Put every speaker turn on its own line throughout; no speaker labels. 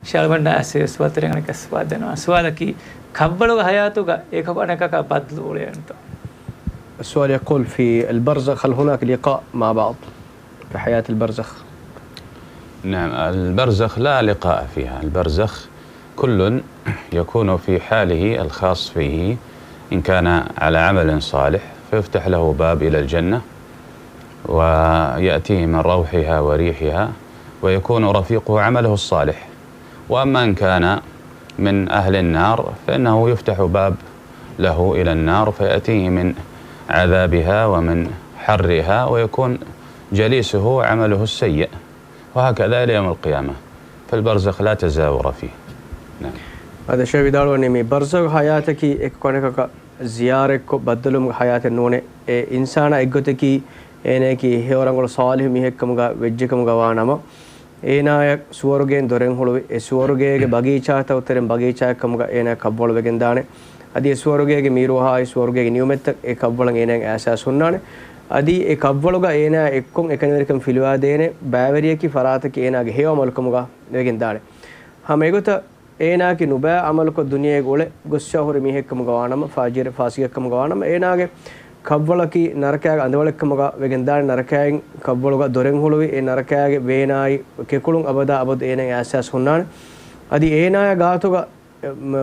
شالبنا أساس واترينا كسبادنا سؤالك كبلوا حياتك إيكابانك كبدلوا أنت.
السؤال يقول في البرزخ هل هناك لقاء مع بعض في حياة البرزخ؟
نعم، البرزخ لا لقاء فيها. البرزخ كل يكون في حاله الخاص فيه، إن كان على عمل صالح فيفتح له باب إلى الجنة ويأتيه من روحها وريحها ويكون رفيقه عمله الصالح، وأما إن كان من أهل النار فإنه يفتح باب له إلى النار فيأتيه من عذابها ومن حرها ويكون جليسه عمله السيء، وهكذا إلى يوم القيامة. فالبرزخ لا تزاور فيه. نعم.
هذا شيء بدارو نمي برزخ حياتك إكونك زيارك بدلهم حياة النونة إنسان إجتكي إنك هيورانغول صالح ميهكمغا وجهكمغا وانما إنا سورجين دورين هلو سورجيه باغيچا تاوترين باغيچا كمغا إنا كبول وگندانه أدي سورجيه ميروها سورجيه نيومت كبولن إنا أساس هنانه أدي كبولغا إنا إكون إكنيركم فيلوا دينه باوريه كي فراتك إنا هيو ملكمغا وگندانه هم إيغوتا إنا كي نوبا عملكو دنيا غوله غشاهور ميهكمغا وانما فاجر فاسيكمغا وانما إنا ಕಬ್ಬಳಕಿ ನರಕಾಗ ಅಂದವಳಕ್ಕಮಗ ವೆಗೆಂದಾನ ನರಕಾಯ ಕಬ್ಬಳಗ ದೊರೆಂ ಹುಳುವಿ ಎ ನರಕಾಗೆ ವೇನಾಯಿ ಕೆಕುಳುಂ ಅಬದ ಅಬದ ಏನ ಆಸಾಸ್ ಹುನ್ನಾನ ಅದಿ ಏನಾಯ ಗಾತುಗ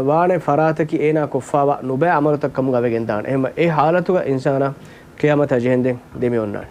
ವಾನೆ ಫರಾತಕಿ ಏನಾ ಕುಫಾವ ನುಬೆ ಅಮರತಕ್ಕಮಗ ವೆಗೆಂದಾನ ಎಹಮ ಎ ಹಾಲತುಗ ಇನ್ಸಾನ ಕಿಯಾಮತ ಜೆಹೆಂದೆ ದೆಮಿ ಹುನ್ನಾನ